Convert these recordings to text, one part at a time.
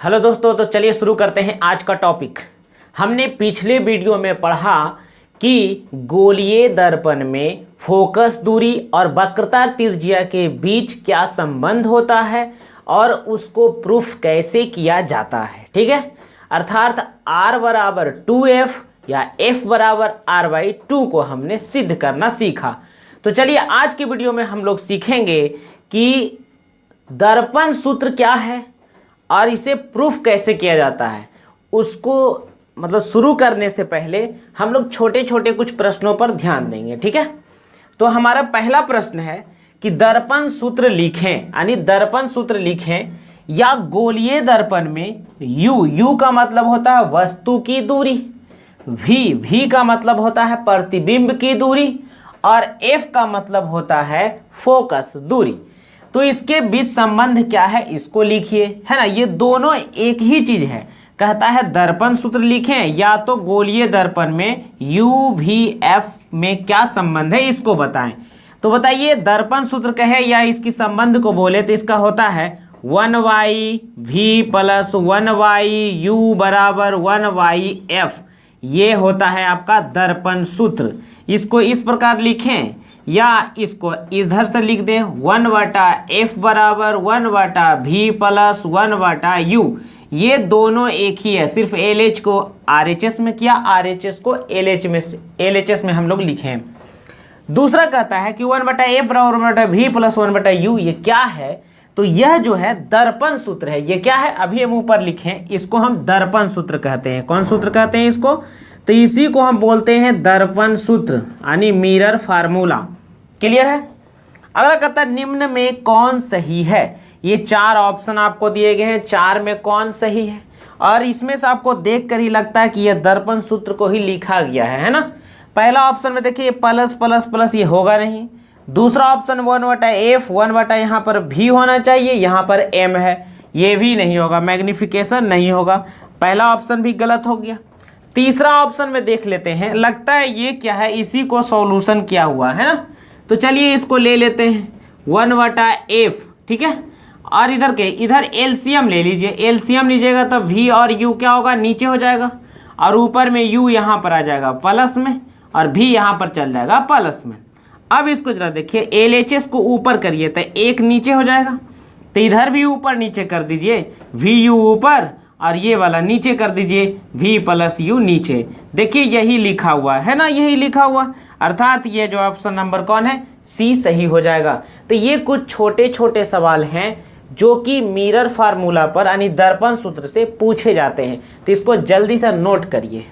Hello दोस्तों, तो चलिए शुरू करते हैं आज का टॉपिक। हमने पिछले वीडियो में पढ़ा कि गोलीय दर्पण में फोकस दूरी और वक्रता त्रिज्या के बीच क्या संबंध होता है और उसको प्रूफ कैसे किया जाता है। ठीक है, अर्थात R बराबर 2F या F बराबर R/2 को हमने सिद्ध करना सीखा। तो चलिए आज की वीडियो में हम लोग सीखेंगे कि दर्पण सूत्र क्या है और इसे प्रूफ कैसे किया जाता है। उसको मतलब शुरू करने से पहले हम लोग छोटे छोटे कुछ प्रश्नों पर ध्यान देंगे। ठीक है, तो हमारा पहला प्रश्न है कि दर्पण सूत्र लिखें, यानी दर्पण सूत्र लिखें या गोलीय दर्पण में U का मतलब होता है वस्तु की दूरी, V का मतलब होता है प्रतिबिंब की दूरी और F का मतलब होता है फोकस दूरी। तो इसके बीच संबंध क्या है इसको लिखिए, है ना। ये दोनों एक ही चीज है। कहता है दर्पण सूत्र लिखें या तो गोलीय दर्पण में UVF में क्या संबंध है इसको बताएं। तो बताइए, दर्पण सूत्र कहे या इसकी संबंध को बोले तो इसका होता है 1/V + 1/U बराबर 1/F। ये होता है आपका दर्पण सूत्र। इसको इस प्रकार लिखें या इसको इधर से लिख दें 1/F बराबर 1/V + 1/U। ये दोनों एक ही है, सिर्फ LH को RHS में किया, RHS को LHS में हम लोग लिखे। दूसरा कहता है कि 1/F बराबर 1/V + 1/U। ये क्या है? तो यह जो है दर्पण सूत्र है। ये क्या है अभी हम ऊपर लिखें, इसको हम दर्पण सूत्र कहते हैं। कौन सूत्र कहते हैं इसको? तो इसी को हम बोलते हैं दर्पण सूत्र, यानी मिरर फार्मूला। क्लियर है। अगला कहता है निम्न में कौन सही है। ये 4 ऑप्शन आपको दिए गए हैं, 4 में कौन सही है। और इसमें से आपको देख कर ही लगता है कि यह दर्पण सूत्र को ही लिखा गया है ना। पहला ऑप्शन में देखिए प्लस प्लस प्लस, ये होगा नहीं। दूसरा ऑप्शन 1/F, 1/ यहाँ पर V होना चाहिए, यहाँ पर M है, ये भी नहीं होगा, मैग्निफिकेशन नहीं होगा। पहला ऑप्शन भी गलत हो गया। तीसरा ऑप्शन में देख लेते हैं, लगता है ये क्या है, इसी को सॉल्यूशन किया हुआ है ना। तो चलिए इसको ले लेते हैं 1/F। ठीक है, और इधर एलसीएम ले लीजिए। एलसीएम लीजिएगा तो V और U क्या होगा, नीचे हो जाएगा, और ऊपर में U यहाँ पर आ जाएगा प्लस में, और V यहाँ पर चल जाएगा प्लस में। अब इसको जरा देखिए, LHS को ऊपर करिए तो 1 नीचे हो जाएगा, तो इधर भी ऊपर नीचे कर दीजिए, VU ऊपर और ये वाला नीचे कर दीजिए, V + U नीचे। देखिए यही लिखा हुआ है ना, यही लिखा हुआ, अर्थात ये जो ऑप्शन नंबर कौन है, C सही हो जाएगा। तो ये कुछ छोटे छोटे सवाल हैं जो कि मिरर फार्मूला पर यानी दर्पण सूत्र से पूछे जाते हैं। तो इसको जल्दी से नोट करिए।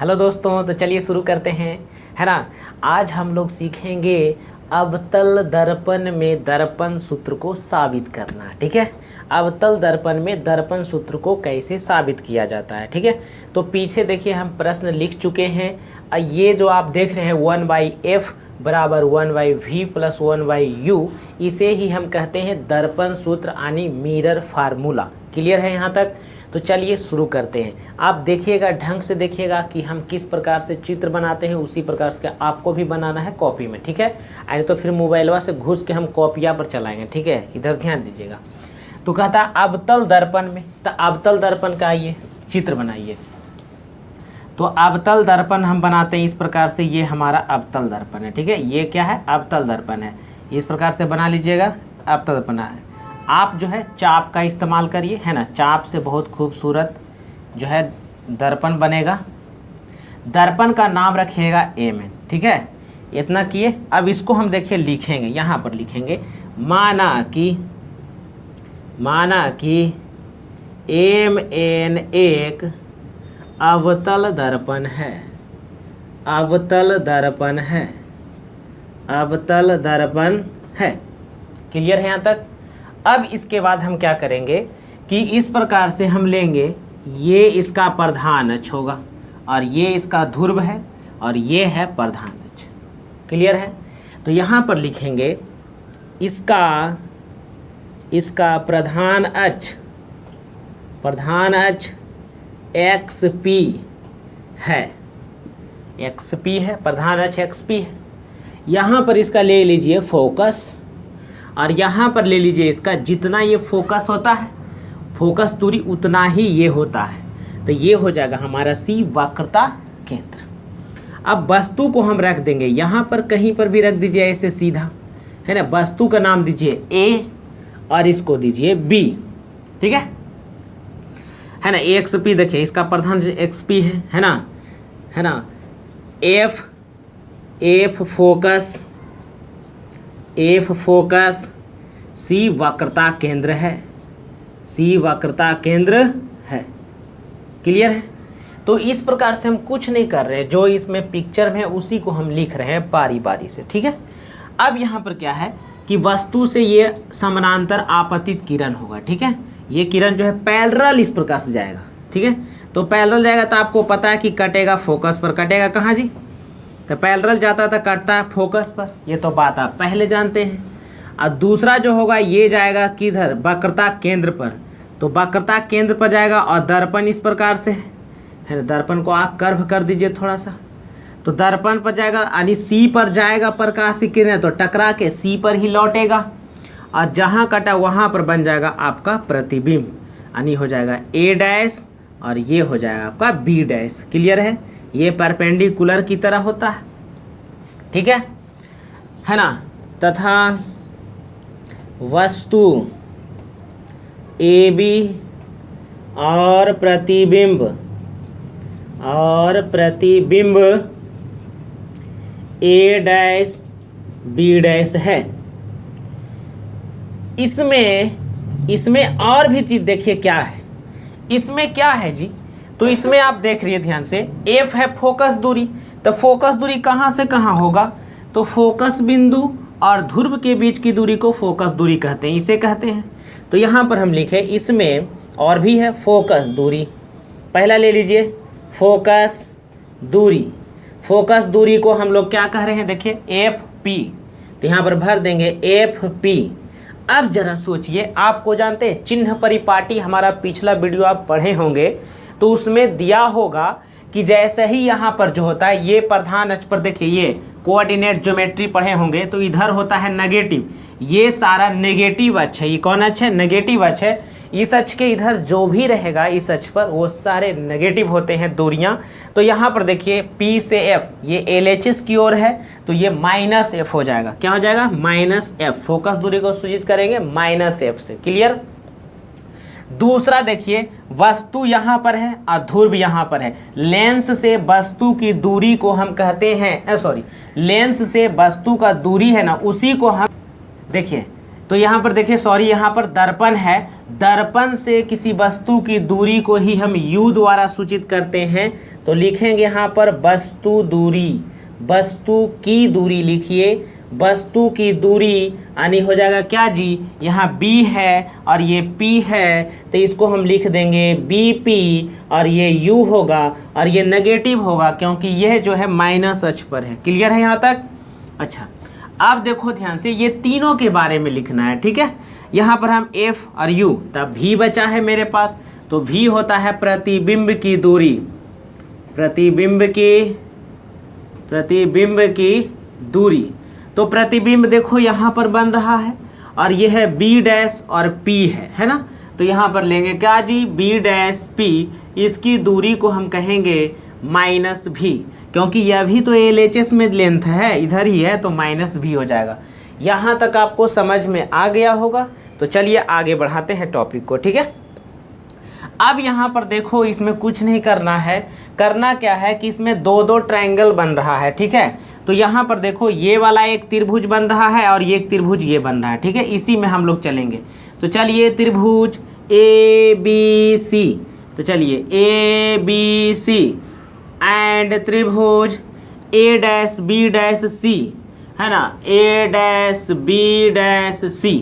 हेलो दोस्तों, तो चलिए शुरू करते हैं, है ना। आज हम लोग सीखेंगे अवतल दर्पण में दर्पण सूत्र को साबित करना। ठीक है, अवतल दर्पण में दर्पण सूत्र को कैसे साबित किया जाता है। ठीक है, तो पीछे देखिए हम प्रश्न लिख चुके हैं। ये जो आप देख रहे हैं 1/F बराबर 1/V + 1/U, इसे ही हम कहते हैं दर्पण सूत्र यानी मिरर फार्मूला। क्लियर है यहाँ तक? तो चलिए शुरू करते हैं। आप देखिएगा, ढंग से देखिएगा कि हम किस प्रकार से चित्र बनाते हैं, उसी प्रकार से आपको भी बनाना है कॉपी में। ठीक है, अरे तो फिर मोबाइलवा से घुस के हम कॉपिया पर चलाएंगे। ठीक है, इधर ध्यान दीजिएगा। तो कहता है अवतल दर्पण में, तो अवतल दर्पण का ये चित्र बनाइए। तो अवतल दर्पण हम बनाते हैं इस प्रकार से, ये हमारा अवतल दर्पण है। ठीक है, ये क्या है, अवतल दर्पण है। इस प्रकार से बना लीजिएगा, अवतल दर्पण है। आप जो है चाप का इस्तेमाल करिए, है ना। चाप से बहुत खूबसूरत जो है दर्पण बनेगा। दर्पण का नाम रखिएगा MN। ठीक है, इतना किए। अब इसको हम देखिए लिखेंगे, यहाँ पर लिखेंगे माना कि MN एक अवतल दर्पण है। अवतल दर्पण है, अवतल दर्पण है। क्लियर है यहाँ तक? अब इसके बाद हम क्या करेंगे कि इस प्रकार से हम लेंगे, ये इसका प्रधान अक्ष होगा और ये इसका ध्रुव है और ये है प्रधान अक्ष। क्लियर है? तो यहाँ पर लिखेंगे इसका प्रधान अक्ष XP है, XP है, प्रधान अक्ष XP है। यहाँ पर इसका ले लीजिए फोकस, और यहाँ पर ले लीजिए इसका जितना ये फोकस होता है, फोकस दूरी उतना ही ये होता है। तो ये हो जाएगा हमारा सी वक्रता केंद्र। अब वस्तु को हम रख देंगे यहाँ पर, कहीं पर भी रख दीजिए ऐसे सीधा, है ना। वस्तु का नाम दीजिए ए और इसको दीजिए बी, ठीक है ना। एक्स पी देखिए इसका प्रधान एक्स पी है ना। एफ फोकस, सी वक्रता केंद्र है, सी वक्रता केंद्र है। क्लियर है। तो इस प्रकार से हम कुछ नहीं कर रहे हैं, जो इसमें पिक्चर में है उसी को हम लिख रहे हैं बारी बारी से, ठीक है। अब यहाँ पर क्या है कि वस्तु से ये समानांतर आपतित किरण होगा, ठीक है। ये किरण जो है पैरेलल इस प्रकार से जाएगा, ठीक है। तो पैरेलल जाएगा तो आपको पता है कि कटेगा फोकस पर, कटेगा कहाँ जी, तो पैरेलल जाता था कटता है फोकस पर, ये तो बात आप पहले जानते हैं। और दूसरा जो होगा ये जाएगा किधर, वक्रता केंद्र पर, तो वक्रता केंद्र पर जाएगा। और दर्पण इस प्रकार से है ना, दर्पण को आप कर्व कर दीजिए थोड़ा सा, तो दर्पण पर जाएगा यानी सी पर जाएगा प्रकाश की किरण, तो टकरा के सी पर ही लौटेगा और जहाँ कटा वहाँ पर बन जाएगा आपका प्रतिबिंब, यानी हो जाएगा ए डैश और ये हो जाएगा आपका बी डैश। क्लियर है। ये परपेंडिकुलर की तरह होता है, ठीक है ना। तथा वस्तु ए बी और प्रतिबिंब ए डैश बी डैश है। इसमें और भी चीज देखिए क्या है, इसमें क्या है जी, तो इसमें आप देख रहिए ध्यान से, एफ है फोकस दूरी, तो फोकस दूरी कहाँ से कहाँ होगा, तो फोकस बिंदु और ध्रुव के बीच की दूरी को फोकस दूरी कहते हैं, इसे कहते हैं। तो यहाँ पर हम लिखे इसमें और भी है फोकस दूरी। पहला ले लीजिए फोकस दूरी, फोकस दूरी को हम लोग क्या कह रहे हैं, देखिए एफ पी, तो यहाँ पर भर देंगे एफ पी। अब जरा सोचिए, आपको जानते हैं चिन्ह परिपाटी, हमारा पिछला वीडियो आप पढ़े होंगे तो उसमें दिया होगा कि जैसे ही यहाँ पर जो होता है ये प्रधान अक्ष पर, देखिए ये कोऑर्डिनेट ज्योमेट्री पढ़े होंगे तो इधर होता है नेगेटिव, ये सारा नेगेटिव अक्ष है। ये कौन अक्ष है, नेगेटिव अक्ष है। इस अक्ष के इधर जो भी रहेगा इस अक्ष पर वो सारे नेगेटिव होते हैं दूरियां। तो यहाँ पर देखिए P से F ये LHS की ओर है, तो ये -F हो जाएगा। क्या हो जाएगा, -F। फोकस दूरी को सूचित करेंगे -F से। क्लियर। दूसरा देखिए वस्तु यहाँ पर है और ध्रुव यहाँ पर है। लेंस से वस्तु की दूरी को हम कहते हैं, लेंस से वस्तु का दूरी है ना, उसी को हम देखिए, तो यहाँ पर देखिए यहाँ पर दर्पण है, दर्पण से किसी वस्तु की दूरी को ही हम U द्वारा सूचित करते हैं। तो लिखेंगे यहाँ पर वस्तु दूरी, वस्तु की दूरी लिखिए, वस्तु की दूरी यानी हो जाएगा क्या जी, यहाँ B है और ये P है, तो इसको हम लिख देंगे BP और ये U होगा और ये नेगेटिव होगा क्योंकि यह जो है माइनस अक्ष पर है। क्लियर है यहाँ तक। अच्छा, अब देखो ध्यान से, ये तीनों के बारे में लिखना है, ठीक है। यहाँ पर हम F और U, तब V बचा है मेरे पास, तो V होता है प्रतिबिंब की दूरी, प्रतिबिंब की दूरी। तो प्रतिबिंब देखो यहाँ पर बन रहा है और ये है B डैश और P है ना। तो यहाँ पर लेंगे क्या जी, B डैश P, इसकी दूरी को हम कहेंगे -V, क्योंकि यह भी तो LHS में लेंथ है, इधर ही है, तो -V हो जाएगा। यहाँ तक आपको समझ में आ गया होगा। तो चलिए आगे बढ़ाते हैं टॉपिक को, ठीक है। अब यहाँ पर देखो, इसमें कुछ नहीं करना है, करना क्या है कि इसमें दो ट्रायंगल बन रहा है, ठीक है। तो यहाँ पर देखो ये वाला एक त्रिभुज बन रहा है और ये एक त्रिभुज ये बन रहा है, ठीक है। इसी में हम लोग चलेंगे। तो चलिए त्रिभुज ABC, तो चलिए ABC एंड त्रिभुज A dash B dash C, है ना, A dash B dash C।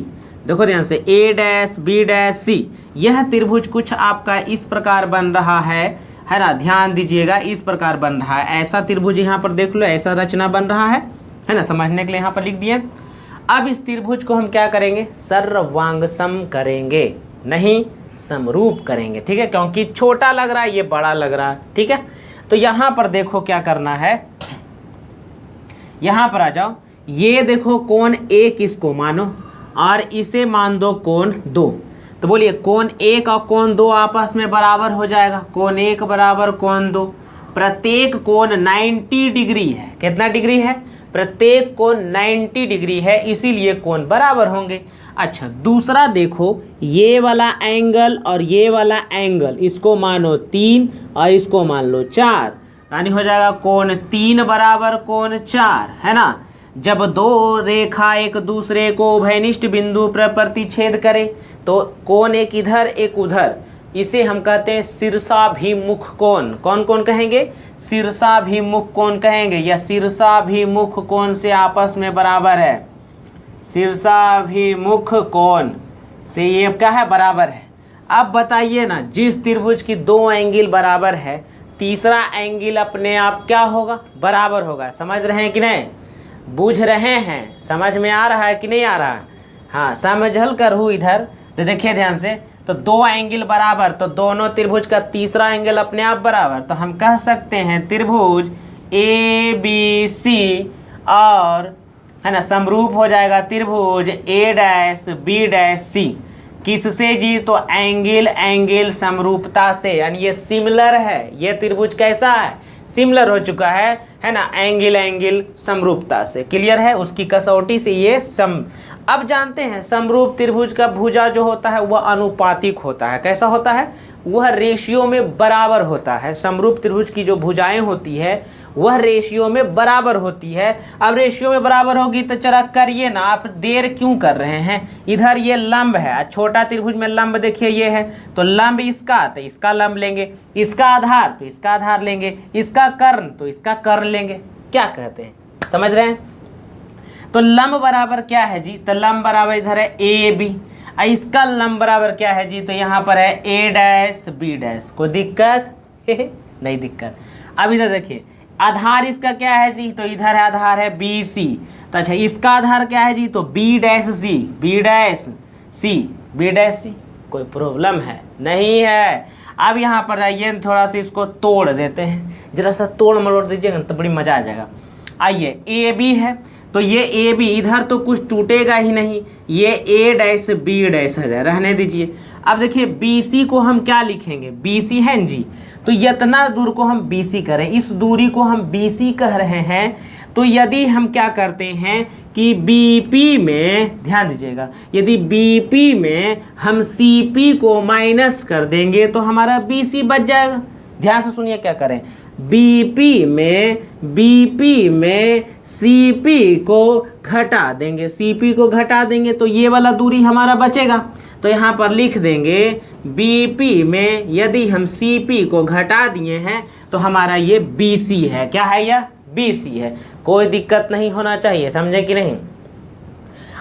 देखो ध्यान से, A dash B dash C, यह त्रिभुज कुछ आपका इस प्रकार बन रहा है ना, ध्यान दीजिएगा, इस प्रकार बन रहा है। ऐसा त्रिभुज यहाँ पर देख लो, ऐसा रचना बन रहा है ना, समझने के लिए यहाँ पर लिख दिए। अब इस त्रिभुज को हम क्या करेंगे, सर्वांगसम करेंगे, नहीं समरूप करेंगे, ठीक है, क्योंकि छोटा लग रहा है, ये बड़ा लग रहा है, ठीक है। तो यहाँ पर देखो क्या करना है, यहाँ पर आ जाओ, ये देखो कोण A किसको मानो, और इसे मान दो कोण 2। तो बोलिए कोण 1 और कोण 2 आपस में बराबर हो जाएगा। कोण 1 बराबर कोण 2। प्रत्येक कोण 90 डिग्री है। कितना डिग्री है? प्रत्येक कोण 90 डिग्री है, इसीलिए कोण बराबर होंगे। अच्छा दूसरा देखो, ये वाला एंगल और ये वाला एंगल, इसको मानो 3 और इसको मान लो 4, यानी हो जाएगा कोण 3 बराबर कोण 4, है ना। जब दो रेखा एक दूसरे को उभयनिष्ठ बिंदु पर प्रतिच्छेद करे तो कोण एक इधर एक उधर, इसे हम कहते हैं शीर्षाभिमुख कोण। कौन कौन कहेंगे? शीर्षाभिमुख कोण कहेंगे, या शीर्षाभिमुख कोण से आपस में बराबर है। शीर्षाभिमुख कोण से ये क्या है? बराबर है। अब बताइए ना, जिस त्रिभुज की दो एंगल बराबर है, तीसरा एंगल अपने आप क्या होगा? बराबर होगा। समझ रहे हैं कि नहीं? बूझ रहे हैं? समझ में आ रहा है कि नहीं आ रहा है? हाँ समझल कर हूँ इधर। तो देखिए ध्यान से, तो दो एंगल बराबर, तो दोनों त्रिभुज का तीसरा एंगल अपने आप बराबर, तो हम कह सकते हैं त्रिभुज ए बी सी और है ना समरूप हो जाएगा त्रिभुज ए डैश बी डैश सी। किससे जी? तो एंगल एंगल समरूपता से, यानी ये सिमिलर है। ये त्रिभुज कैसा है? सिमिलर हो चुका है ना, एंगल एंगल समरूपता से। क्लियर है? उसकी कसौटी से ये अब जानते हैं समरूप त्रिभुज का भुजा जो होता है वह अनुपातिक होता है। कैसा होता है? वह रेशियो में बराबर होता है। समरूप त्रिभुज की जो भुजाएं होती है वह रेशियो में बराबर होती है। अब रेशियो में बराबर होगी तो चला करिए ना, आप देर क्यों कर रहे हैं? इधर ये लंब है, छोटा त्रिभुज में लंब देखिए ये है, तो लंब इसका, तो इसका लंब लेंगे, इसका आधार तो इसका आधार लेंगे, इसका कर्ण तो इसका कर्ण लेंगे। क्या कहते हैं? समझ रहे हैं? तो लंब बराबर क्या है जी? तो लंब बराबर इधर है ए बी, इसका लंब बराबर क्या है जी? तो यहाँ पर है ए डैश बी डैश। कोई दिक्कत? नहीं दिक्कत। अब इधर देखिए, आधार इसका क्या है जी? तो इधर है आधार है बी सी। तो अच्छा इसका आधार क्या है जी? तो B dash C, B dash C, B dash C. कोई प्रॉब्लम है? नहीं है। अब यहाँ पर आइए थोड़ा सा इसको तोड़ देते हैं, जरा सा तोड़ मरोड़ दीजिएगा तो बड़ी मजा आ जाएगा। आइए ए बी है, तो ये ए बी इधर तो कुछ टूटेगा ही नहीं, ये ए डैश बी डैश है, रहने दीजिए। अब देखिए बी सी को हम क्या लिखेंगे? बी सी है जी, तो इतना दूर को हम बी सी करें, इस दूरी को हम बी सी कह रहे हैं। तो यदि हम क्या करते हैं कि बी पी में, ध्यान दीजिएगा, यदि बी पी में हम सी पी को माइनस कर देंगे तो हमारा बी सी बच जाएगा। ध्यान से सुनिए क्या करें, बीपी में सीपी को घटा देंगे, सीपी को घटा देंगे तो ये वाला दूरी हमारा बचेगा। तो यहाँ पर लिख देंगे बीपी में यदि हम सीपी को घटा दिए हैं तो हमारा ये बीसी है। क्या है? यह बीसी है। कोई दिक्कत नहीं होना चाहिए, समझे कि नहीं?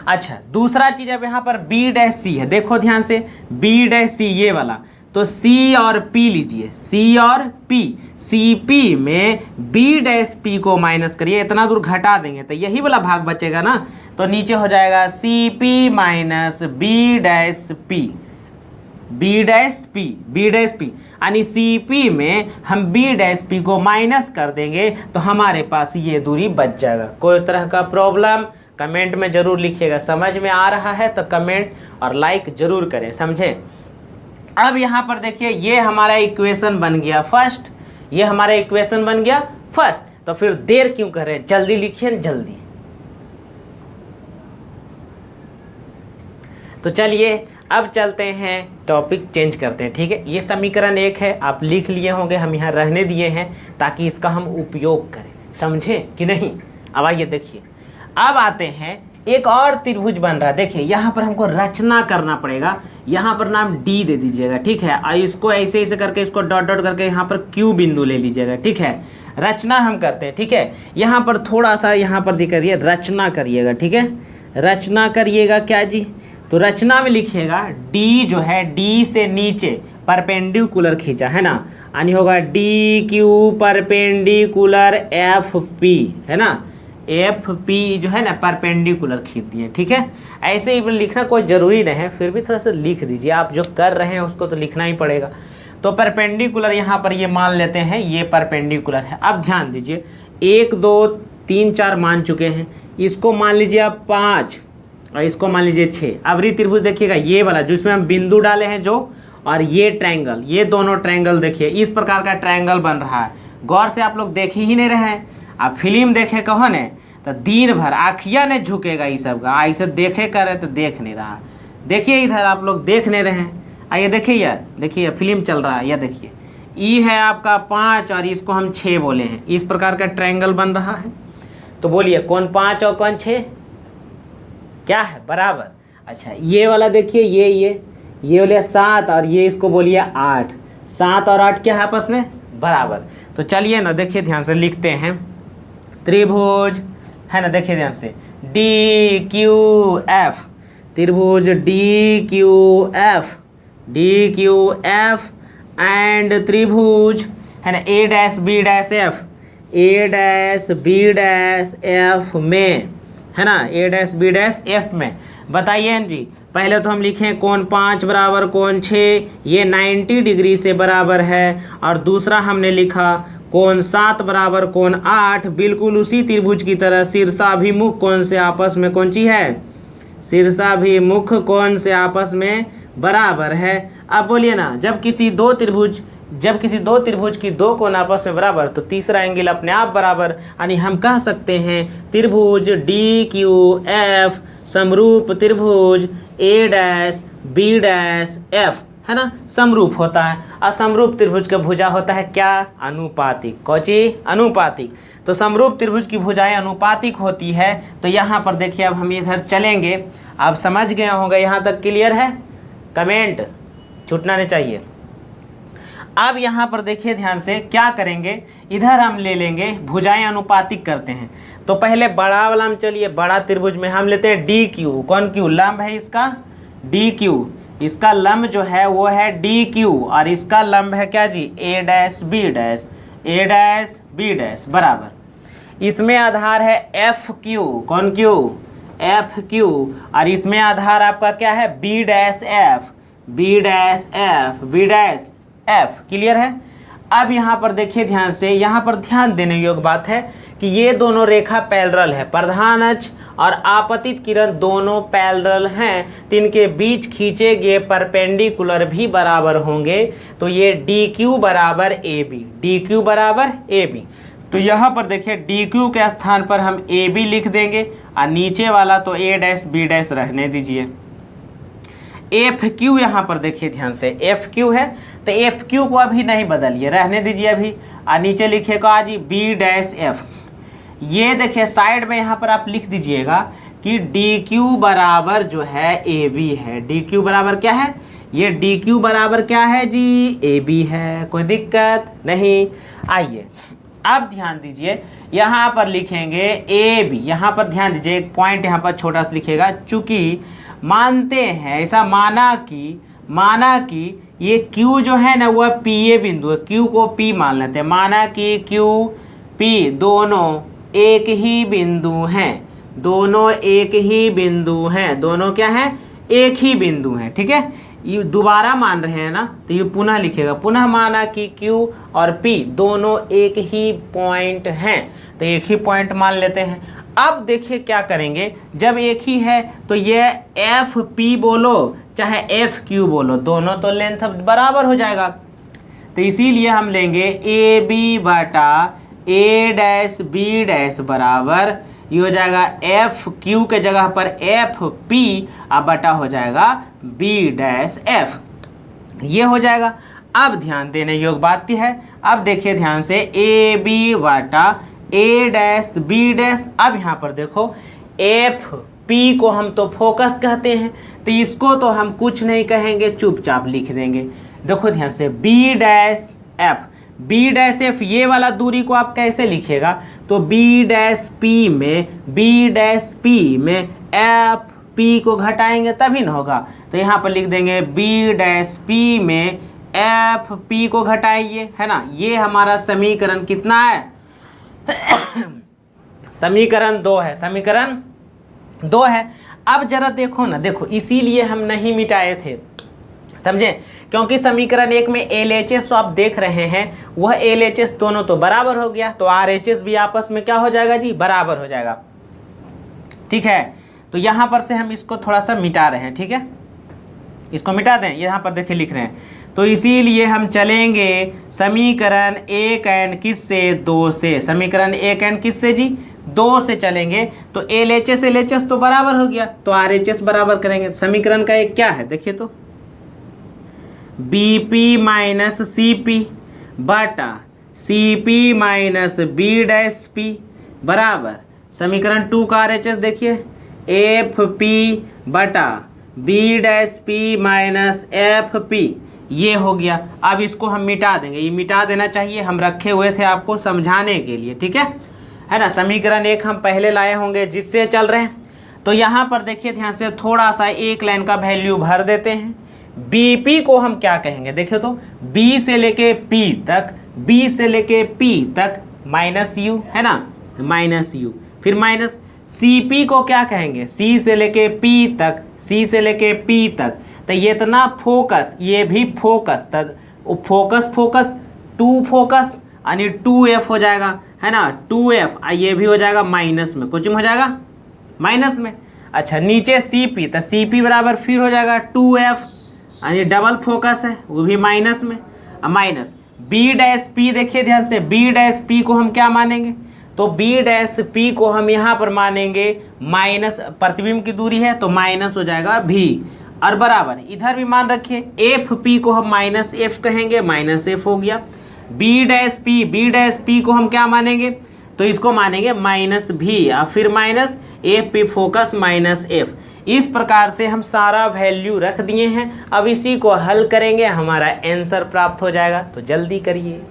अच्छा दूसरा चीज, अब यहाँ पर बी डैश सी है, देखो ध्यान से, बी डैश सी ये वाला, तो सी और पी लीजिए, सी और पी, सी पी में बी डैश पी को माइनस करिए, इतना दूर घटा देंगे तो यही वाला भाग बचेगा ना, तो नीचे हो जाएगा C P minus B dash P, B dash P, B dash P, यानी सी पी में हम बी डैश पी को माइनस कर देंगे तो हमारे पास ये दूरी बच जाएगा। कोई तरह का प्रॉब्लम कमेंट में जरूर लिखिएगा। समझ में आ रहा है तो कमेंट और लाइक जरूर करें, समझे? अब यहाँ पर देखिए ये हमारा इक्वेशन बन गया फर्स्ट, ये हमारा इक्वेशन बन गया फर्स्ट। तो फिर देर क्यों कर रहे हैं? जल्दी लिखिए, जल्दी। तो चलिए अब चलते हैं, टॉपिक चेंज करते हैं, ठीक है? ये समीकरण 1 है, आप लिख लिए होंगे, हम यहाँ रहने दिए हैं ताकि इसका हम उपयोग करें, समझे कि नहीं? अब आइए देखिए, अब आते हैं एक और त्रिभुज बन रहा है। देखिए यहाँ पर हमको रचना करना पड़ेगा, यहाँ पर नाम डी दे दीजिएगा, ठीक है? और इसको ऐसे ऐसे करके इसको डॉट डॉट करके यहाँ पर क्यू बिंदु ले लीजिएगा, ठीक है? रचना हम करते हैं, ठीक है? यहाँ पर थोड़ा सा यहाँ पर दिखा दिए, रचना करिएगा, ठीक है? रचना करिएगा क्या जी? तो रचना में लिखिएगा डी जो है, डी से नीचे परपेंडिकुलर खींचा है ना, यानी होगा D Q perpendicular F P, है ना? एफ पी जो है ना परपेंडिकुलर खींच दिए, ठीक है? ऐसे ही लिखना कोई ज़रूरी नहीं है, फिर भी थोड़ा सा लिख दीजिए, आप जो कर रहे हैं उसको तो लिखना ही पड़ेगा। तो परपेंडिकुलर यहाँ पर ये मान लेते हैं, ये परपेंडिकुलर है। अब ध्यान दीजिए, 1 2 3 4 मान चुके हैं, इसको मान लीजिए आप 5, और इसको मान लीजिए 6। अवरी त्रिभुज देखिएगा ये वाला जिसमें हम बिंदु डाले हैं जो, और ये ट्रायंगल, ये दोनों ट्रायंगल देखिए इस प्रकार का ट्रायंगल बन रहा है। गौर से आप लोग देख ही नहीं रहे हैं। आप फिल्म देखे कहो ने तो दिन भर आँखिया ने झुकेगा ये सब का, ऐसे देखे करे तो देख नहीं रहा। देखिए इधर आप लोग देख नहीं रहे हैं। आइए देखिए, देखिए फिल्म चल रहा है, यह देखिए ई है आपका 5 और इसको हम 6 बोले हैं। इस प्रकार का ट्रायंगल बन रहा है। तो बोलिए कौन 5 और कौन 6 क्या है? बराबर। अच्छा ये वाला देखिए, ये बोलिए 7 और ये इसको बोलिए 8। 7 और 8 क्या है आपस में? बराबर। तो चलिए ना देखिए ध्यान से लिखते हैं। त्रिभुज है ना, देखिए ध्यान से DQF, त्रिभुज DQF एंड त्रिभुज है ना A', B', में है ना, A', में। बताइए जी, पहले तो हम लिखें कोण 5 बराबर कोण 6, ये 90 डिग्री से बराबर है। और दूसरा हमने लिखा कोण 7 बराबर कोण 8, बिल्कुल उसी त्रिभुज की तरह शीर्षाभिमुख कोण से आपस में कौन सी है? शीर्षाभिमुख कोण से आपस में बराबर है। अब बोलिए ना, जब किसी दो त्रिभुज की दो कोण आपस में बराबर तो तीसरा एंगल अपने आप बराबर, यानी हम कह सकते हैं त्रिभुज DQF समरूप त्रिभुज A', है ना, समरूप होता है। असमरूप त्रिभुज का भुजा होता है क्या? अनुपातिक। कौची? अनुपातिक। तो समरूप त्रिभुज की भुजाएं अनुपातिक होती है। तो यहाँ पर देखिए, अब हम इधर चलेंगे। आप समझ गए होंगे, यहाँ तक क्लियर है? कमेंट छूटना नहीं चाहिए। अब यहाँ पर देखिए ध्यान से, क्या करेंगे, इधर हम ले लेंगे भुजाएं अनुपातिक करते हैं। तो पहले बड़ा वाला हम चलिए, बड़ा त्रिभुज में हम लेते हैं DQ। कौन Q? लंब है इसका DQ। इसका लंब जो है वो है DQ और इसका लंब है क्या जी? A', बराबर। इसमें आधार है FQ। कौन Q? FQ। और इसमें आधार आपका क्या है? B', क्लियर है? अब यहाँ पर देखिए ध्यान से, यहाँ पर ध्यान देने योग्य बात है कि ये दोनों रेखा पैरेलल है। प्रधान अक्ष और आपतित किरण दोनों पैरेलल हैं, तो इनके बीच खींचे गए परपेंडिकुलर भी बराबर होंगे। तो ये DQ बराबर AB। तो यहाँ पर देखिए DQ के स्थान पर हम AB लिख देंगे और नीचे वाला तो A', रहने दीजिए। FQ यहाँ पर देखिए ध्यान से, FQ है तो FQ को अभी नहीं बदलिए, रहने दीजिए अभी। और नीचे लिखिएगा जी B', ये देखिए साइड में यहाँ पर आप लिख दीजिएगा कि DQ बराबर जो है AB है। DQ बराबर क्या है? ये DQ बराबर क्या है जी? AB है। कोई दिक्कत नहीं। आइए अब ध्यान दीजिए, यहाँ पर लिखेंगे AB। यहाँ पर ध्यान दीजिए, एक पॉइंट यहाँ पर छोटा सा लिखेगा। चूंकि मानते हैं, ऐसा माना कि ये Q जो है ना वह PA बिंदु है। Q को P मान लेते हैं। माना कि Q P दोनों एक ही बिंदु हैं। दोनों क्या हैं? एक ही बिंदु हैं। ठीक है, ये दोबारा मान रहे हैं ना, तो ये पुनः लिखेगा। पुनः माना कि Q और P दोनों एक ही पॉइंट हैं, तो एक ही पॉइंट मान लेते हैं। अब देखिए क्या करेंगे, जब एक ही है तो ये FP बोलो चाहे FQ बोलो, दोनों तो लेंथ बराबर हो जाएगा। तो इसीलिए हम लेंगे AB बटा A', बराबर, ये हो जाएगा FQ के जगह पर FP अब बटा हो जाएगा B', ये हो जाएगा। अब ध्यान देने योग्य बात है, अब देखिए ध्यान से AB बटा A', B'। अब यहाँ पर देखो FP को हम तो फोकस कहते हैं, तो इसको तो हम कुछ नहीं कहेंगे, चुपचाप लिख देंगे। देखो ध्यान से B', ये वाला दूरी को आप कैसे लिखिएगा? तो B', में FP को घटाएंगे तभी ना होगा। तो यहाँ पर लिख देंगे B', में FP को घटाइए, है ना। ये हमारा समीकरण कितना है? समीकरण 2 है। समीकरण 2 है। अब जरा देखो ना, देखो इसीलिए हम नहीं मिटाए थे, समझे? क्योंकि समीकरण 1 में LHS आप देख रहे हैं, वह LHS दोनों तो बराबर हो गया, तो RHS भी आपस में क्या हो जाएगा जी? बराबर हो जाएगा। ठीक है, तो यहाँ पर से हम इसको थोड़ा सा मिटा रहे हैं, ठीक है, इसको मिटा दें। यहाँ पर देखिए लिख रहे हैं, तो इसीलिए हम चलेंगे समीकरण 1 एंड किस से, 2 से। समीकरण 1 एंड किस से जी, 2 से चलेंगे। तो LHS LHS तो बराबर हो गया, तो RHS बराबर करेंगे। समीकरण का एक क्या है देखिए, तो BP माइनस CP बटा CP माइनस B' बराबर समीकरण 2 का RHS देखिए, FP बटा B' माइनस FP, ये हो गया। अब इसको हम मिटा देंगे, ये मिटा देना चाहिए, हम रखे हुए थे आपको समझाने के लिए, ठीक है ना। समीकरण 1 हम पहले लाए होंगे जिससे चल रहे हैं। तो यहाँ पर देखिए ध्यान से, थोड़ा सा एक लाइन का वैल्यू भर देते हैं। BP को हम क्या कहेंगे देखिए, तो B से लेके P तक, B से लेके P तक माइनस U, है ना, माइनस U। फिर माइनस CP को क्या कहेंगे, C से लेके P तक, C से लेके P तक। तो ये इतना फोकस, ये भी फोकस, फोकस फोकस 2 फोकस यानी 2F हो जाएगा, है ना, 2F। ये भी हो जाएगा माइनस में, कुछ हो जाएगा माइनस में। अच्छा, नीचे CP, तो CP बराबर फिर हो जाएगा 2F यानी डबल फोकस है, वो भी माइनस में। माइनस B' देखिए ध्यान से, B' को हम क्या मानेंगे, तो B' को हम यहाँ पर मानेंगे माइनस, प्रतिबिंब की दूरी है तो माइनस हो जाएगा V, और बराबर इधर भी मान रखिए FP को हम माइनस F कहेंगे, माइनस F हो गया। B' को हम क्या मानेंगे, तो इसको मानेंगे माइनस V, और फिर minus FP focus minus F। इस प्रकार से हम सारा वैल्यू रख दिए हैं। अब इसी को हल करेंगे, हमारा आंसर प्राप्त हो जाएगा। तो जल्दी करिए।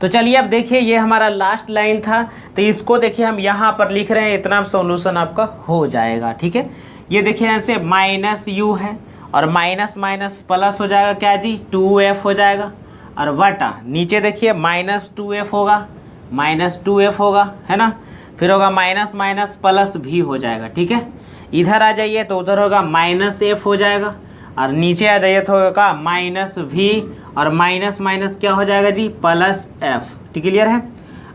तो चलिए अब देखिए, ये हमारा लास्ट लाइन था, तो इसको देखिए हम यहाँ पर लिख रहे हैं, इतना सॉल्यूशन आपका हो जाएगा, ठीक है। ये देखिए ऐसे माइनस U है और माइनस माइनस प्लस हो जाएगा क्या जी, 2F हो जाएगा, और वटा नीचे देखिए माइनस 2F होगा, माइनस 2F होगा, है ना। फिर होगा माइनस माइनस प्लस भी हो जाएगा, ठीक है। इधर आ जाइए तो उधर होगा माइनस F हो जाएगा, और नीचे आ जाइए तो होगा माइनस V, और माइनस माइनस क्या हो जाएगा जी, प्लस F, ठीक क्लियर है।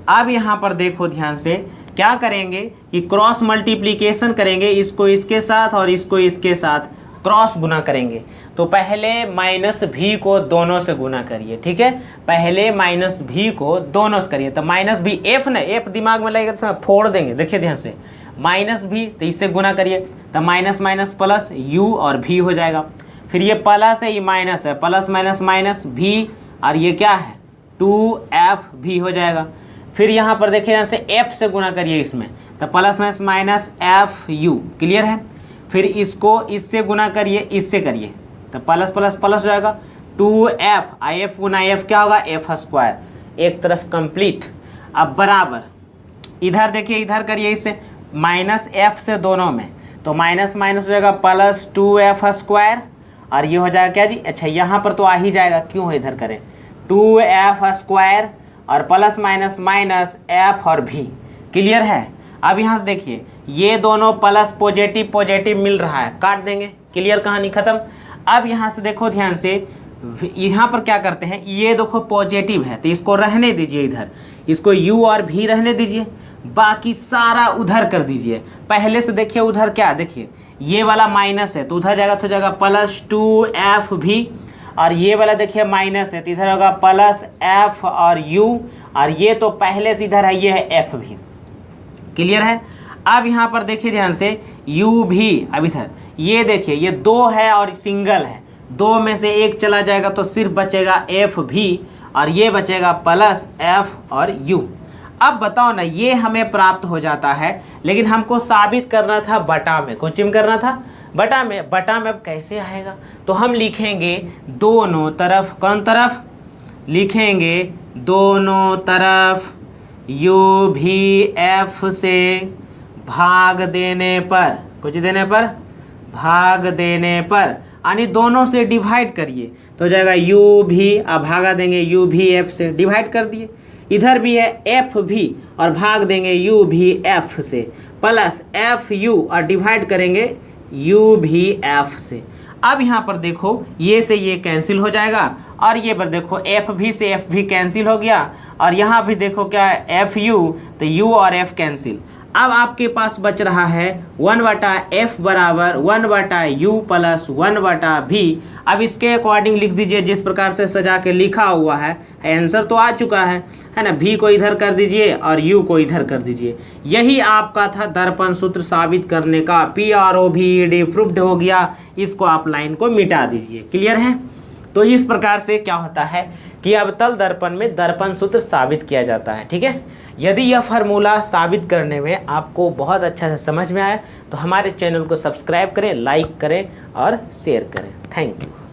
अब यहाँ पर देखो ध्यान से, क्या करेंगे कि क्रॉस मल्टीप्लिकेशन करेंगे, इसको इसके साथ और इसको इसके साथ क्रॉस गुना करेंगे। तो पहले माइनस V को दोनों से गुना करिए, ठीक है, पहले माइनस V को दोनों से करिए। तो माइनस V, F ना, F दिमाग में लगेगा तो फोड़ देंगे, देखिए ध्यान से, माइनस V तो इससे गुना करिए, तो माइनस माइनस प्लस U और V हो जाएगा। फिर ये प्लस है, ये माइनस है, प्लस माइनस माइनस V, और ये क्या है 2FV हो जाएगा। फिर यहाँ पर देखिए यहाँ से F से गुना करिए इसमें, तो plus minus minus FU, clear है। फिर इसको इससे गुना करिए, इससे करिए, तो प्लस प्लस प्लस हो जाएगा 2F, F गुना F क्या होगा, F², एक तरफ कंप्लीट। अब बराबर इधर देखिए, इधर करिए इससे, माइनस F से दोनों में, तो माइनस माइनस हो जाएगा प्लस 2F², और ये हो जाएगा क्या जी, अच्छा यहाँ पर तो आ ही जाएगा, क्यों इधर करें, 2F² और प्लस माइनस माइनस F और V, क्लियर है। अब यहाँ से देखिए, ये दोनों प्लस पॉजिटिव पॉजिटिव मिल रहा है, काट देंगे, क्लियर, कहानी खत्म। अब यहाँ से देखो ध्यान से, यहाँ पर क्या करते हैं, ये देखो पॉजिटिव है तो इसको रहने दीजिए, इधर इसको U और V रहने दीजिए, बाकी सारा उधर कर दीजिए। पहले से देखिए उधर क्या, देखिए ये वाला माइनस है तो उधर जाएगा तो जाएगा प्लस 2FV, और ये वाला देखिए माइनस है तो इधर होगा प्लस F और U, और ये तो पहले से इधर है, ये है FV, क्लियर है। अब यहाँ पर देखिए ध्यान से, UV, अब इधर ये देखिए ये 2 है और सिंगल है, 2 में से एक चला जाएगा तो सिर्फ बचेगा FV, और ये बचेगा प्लस F और U। अब बताओ ना, ये हमें प्राप्त हो जाता है, लेकिन हमको साबित करना था बटा में, कुछ करना था बटा में। बटा में अब कैसे आएगा, तो हम लिखेंगे दोनों तरफ, कौन तरफ लिखेंगे, दोनों तरफ UVF से भाग देने पर, कुछ देने पर, भाग देने पर, यानी दोनों से डिवाइड करिए तो हो जाएगा UV, अब भागा देंगे UVF से, डिवाइड कर दिए। इधर भी है FV और भाग देंगे UVF से, प्लस FU और डिवाइड करेंगे UVF से। अब यहाँ पर देखो ये से ये कैंसिल हो जाएगा और ये पर देखो एफ भी से एफ भी कैंसिल हो गया और यहाँ भी देखो क्या है एफ यू, तो यू और एफ कैंसिल। अब आपके पास बच रहा है 1/f बराबर 1/u प्लस 1/v। अब इसके अकॉर्डिंग लिख दीजिए जिस प्रकार से सजा के लिखा हुआ है। आंसर तो आ चुका है ना, v को इधर कर दीजिए और u को इधर कर दीजिए। यही आपका था दर्पण सूत्र साबित करने का। PROVED प्रूफ्ड हो गया, इसको आप लाइन को मिटा दीजिए। क्लियर है? तो इस प्रकार से क्या होता है कि अवतल दर्पण में दर्पण सूत्र साबित किया जाता है। ठीक है, यदि यह फार्मूला साबित करने में आपको बहुत अच्छा से समझ में आया तो हमारे चैनल को सब्सक्राइब करें, लाइक करें और शेयर करें। Thank you.